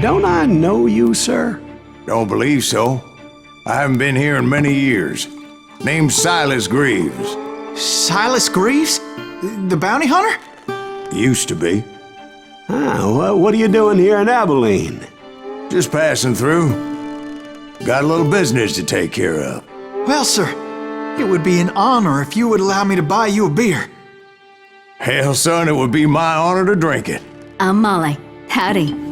don't I know you, sir? Don't believe so. I haven't been here in many years. Name's Silas Greaves. Silas Greaves? The bounty hunter? Used to be. Well, what are you doing here in Abilene? Just passing through. Got a little business to take care of. Well, sir, it would be an honor if you would allow me to buy you a beer. Hell, son, it would be my honor to drink it. I'm Molly. Howdy.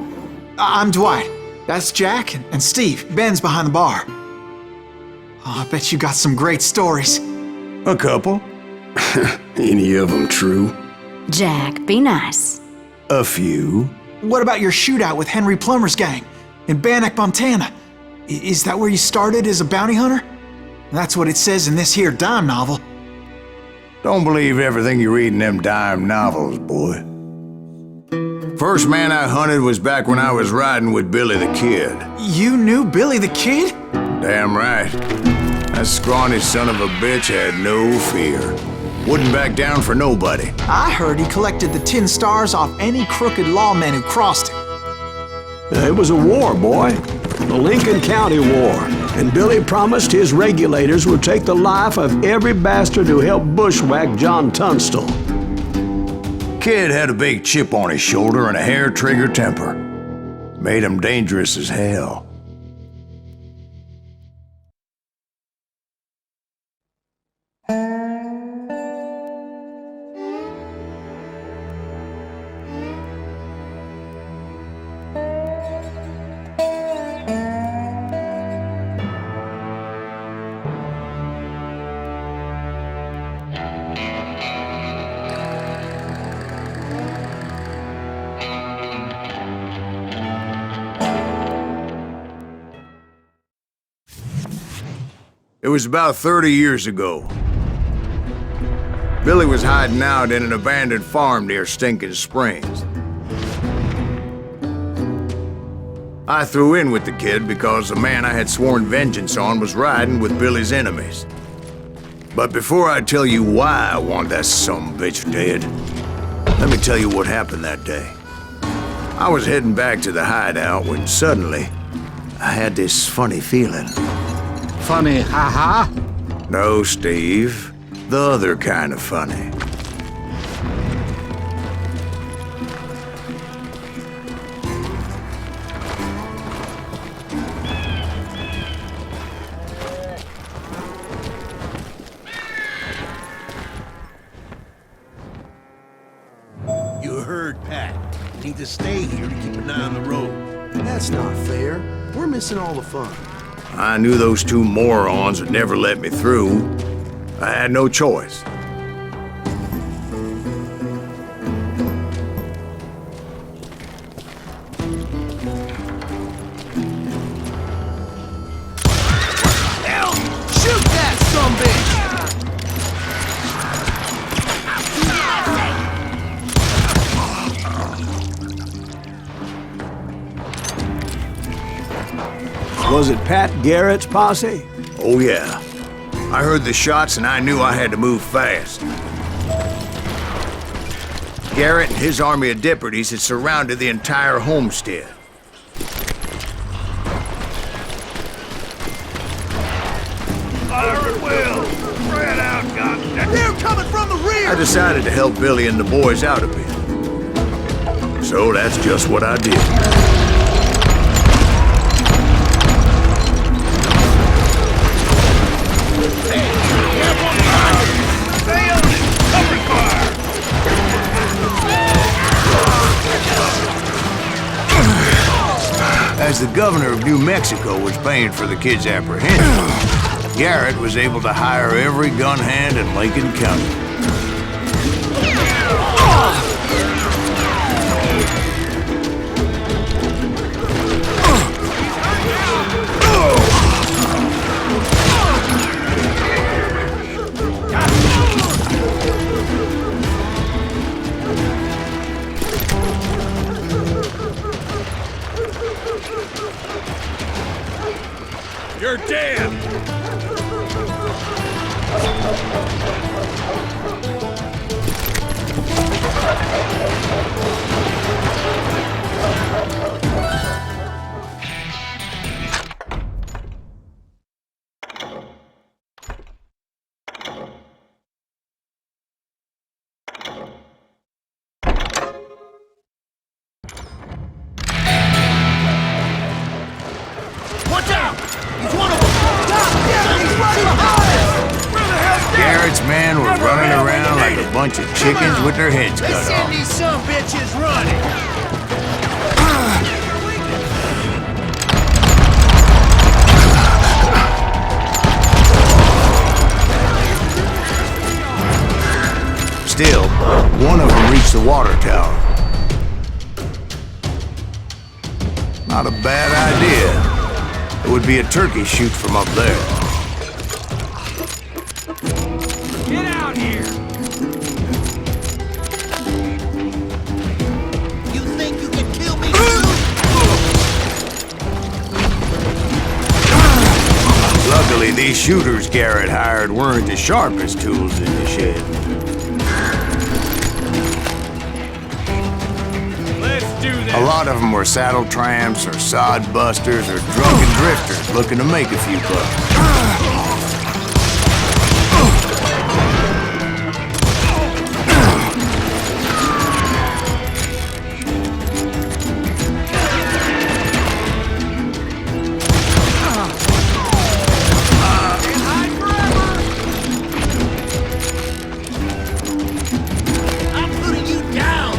I'm Dwight. That's Jack and Steve. Ben's behind the bar. Oh, I bet you got some great stories. A couple. Any of them true? Jack, be nice. A few. What about your shootout with Henry Plummer's gang in Bannock, Montana? Is that where you started as a bounty hunter? That's what it says in this here dime novel. Don't believe everything you read in them dime novels, boy. First man I hunted was back when I was riding with Billy the Kid. You knew Billy the Kid? Damn right. That scrawny son of a bitch had no fear. Wouldn't back down for nobody. I heard he collected the 10 stars off any crooked lawman who crossed him. It was a war, boy. The Lincoln County War. And Billy promised his regulators would take the life of every bastard who helped bushwhack John Tunstall. Kid had a big chip on his shoulder and a hair-trigger temper. Made him dangerous as hell. It was about 30 years ago. Billy was hiding out in an abandoned farm near Stinking Springs. I threw in with the kid because the man I had sworn vengeance on was riding with Billy's enemies. But before I tell you why I want that sumbitch dead, let me tell you what happened that day. I was heading back to the hideout when suddenly I had this funny feeling. Funny, haha? No, Steve. The other kind of funny. You heard Pat. Need to stay here to keep an eye on the road. That's not fair. We're missing all the fun. I knew those two morons would never let me through. I had no choice. Hell! Shoot that sumbitch! Was it Pat Garrett's posse? Oh yeah. I heard the shots and I knew I had to move fast. Garrett and his army of deputies had surrounded the entire homestead. Fire at will! Spread out, goddammit! They're coming from the rear! I decided to help Billy and the boys out a bit. So that's just what I did. As the governor of New Mexico was paying for the kid's apprehension, Garrett was able to hire every gun hand in Lincoln County. You're dead! bunch of chickens with their heads cut Let's off. send these some bitches running. Still, one of them reached the water tower. Not a bad idea. It would be a turkey shoot from up there. Get out here! You think you can kill me? Luckily, these shooters Garrett hired weren't the sharpest tools in the shed. Let's do this. A lot of them were saddle tramps or sod busters or drunken drifters looking to make a few bucks. I'm putting you down.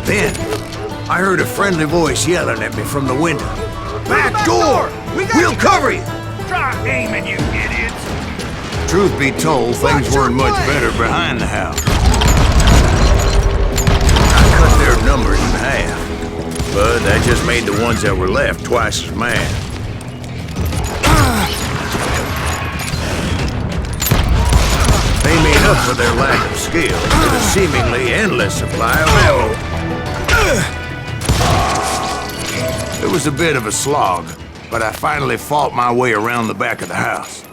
Then, I heard a friendly voice yelling at me from the window. Back door! We'll cover you! Try aiming, you idiots. Truth be told, things weren't much better behind the house. I cut their numbers in half, but that just made the ones that were left twice as mad. They made up for their lack of skill with a seemingly endless supply of ammo. It was a bit of a slog, but I finally fought my way around the back of the house.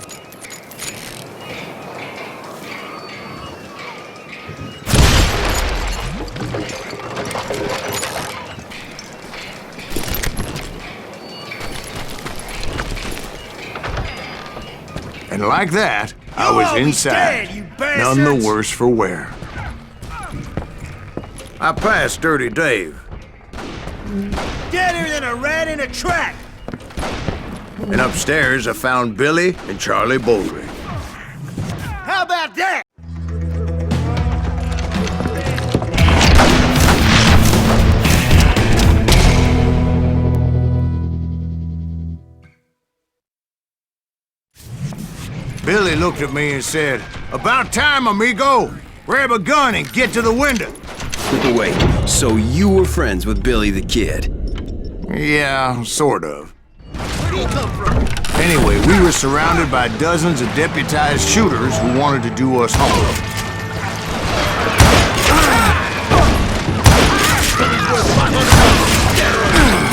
And like that, I was all be inside, dead, you none the bastards! worse for wear. I passed Dirty Dave, Deader than a rat in a trap. and upstairs I found Billy and Charlie Bowley. How about that? Billy looked at me and said, "About time, amigo! Grab a gun and get to the window." Wait, so you were friends with Billy the Kid? Yeah, sort of. Where'd he come from? Anyway, we were surrounded by dozens of deputized shooters who wanted to do us harm.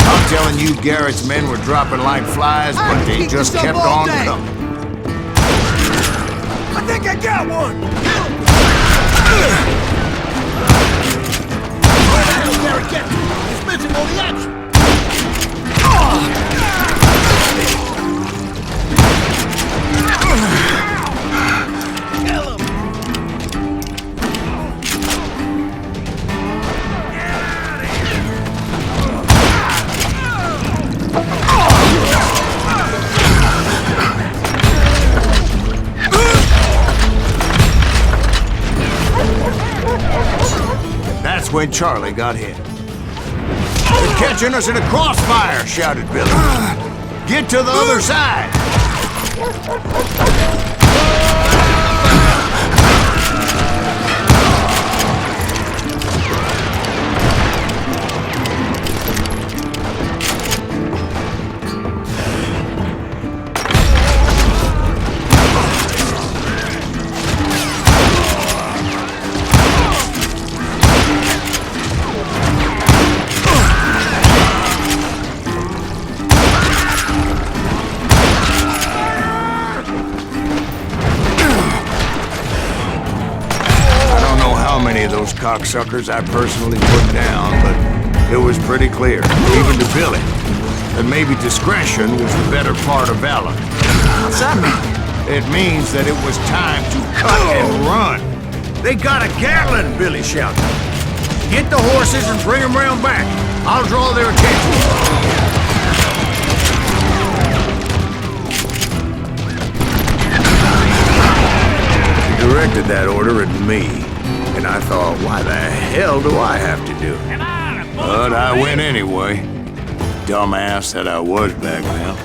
I'm telling you, Garrett's men were dropping like flies, but they just kept on coming. I think I got one. Garrett, get him. He's missing all the action. Kill him. That's when Charlie got hit. "They're catching us in a crossfire!" shouted Billy. "Get to the other side!" Those cocksuckers I personally put down, but it was pretty clear, even to Billy, that maybe discretion was the better part of valor. What's that mean? It means that it was time to cut and run. "They got a Gatling!" Billy shouted. Get the horses and bring them round back. I'll draw their attention. He directed that order at me, and I thought, why the hell do I have to do it? But I went anyway. Dumbass that I was back then.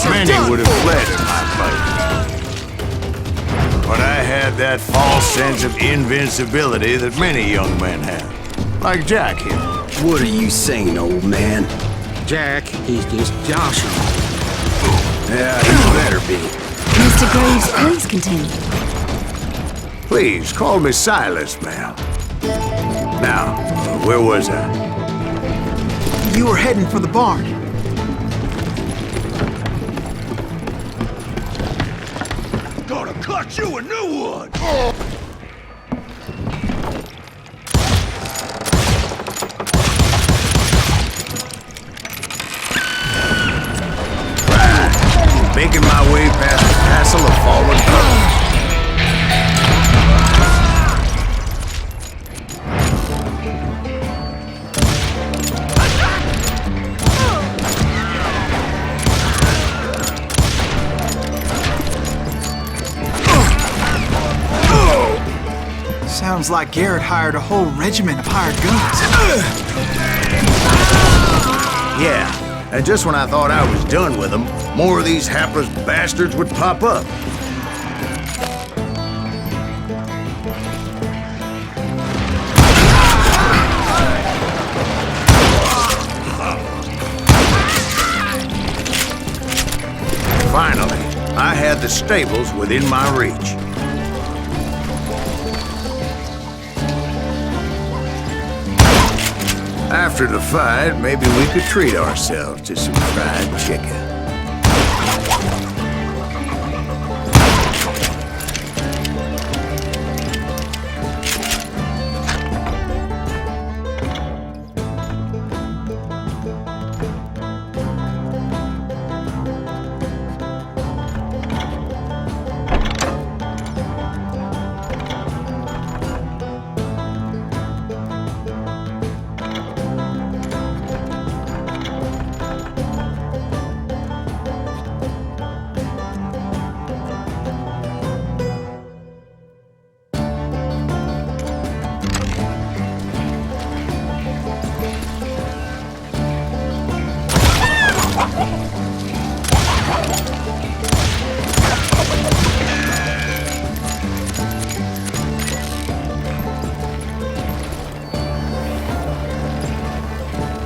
Many would have fled in my place. But I had that false sense of invincibility that many young men have. Like Jack here. What are you saying, old man? Jack, he's just joshing. Yeah, you better be. Mr. Graves, please continue. Please, call me Silas, ma'am. Now, where was I? You were heading for the barn. Gonna cut you a new one! Making my way past the castle of fallen brothers. Sounds like Garrett hired a whole regiment of hired guns. Yeah, and just when I thought I was done with them, more of these hapless bastards would pop up. Finally, I had the stables within my reach. After the fight, maybe we could treat ourselves to some fried chicken.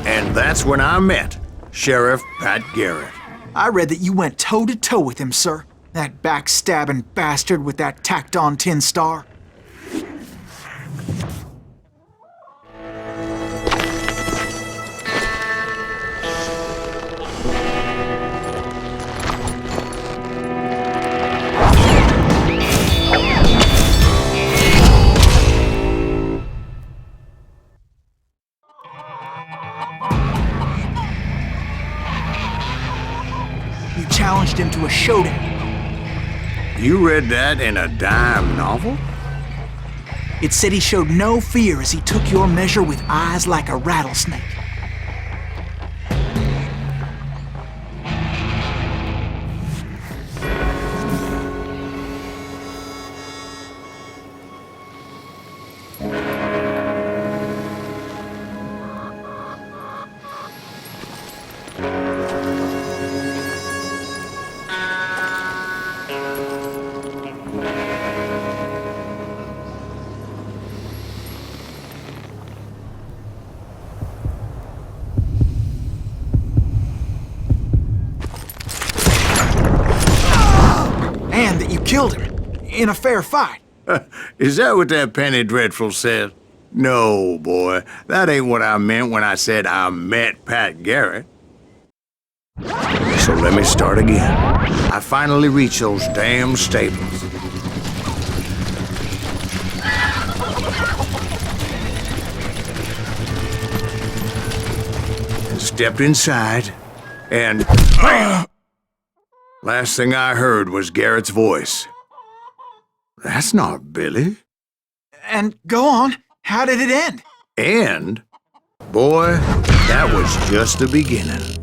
And that's when I met Sheriff Pat Garrett. I read that you went toe-to-toe with him, sir. That backstabbing bastard with that tacked-on tin star. You challenged him to a showdown. You read that in a dime novel? It said he showed no fear as he took your measure with eyes like a rattlesnake. And that you killed him in a fair fight. Is that what that Penny Dreadful said? No, boy. That ain't what I meant when I said I met Pat Garrett. So let me start again. I finally reached those damn stables. And stepped inside, and... Last thing I heard was Garrett's voice. That's not Billy. And go on, how did it end? And, boy, that was just the beginning.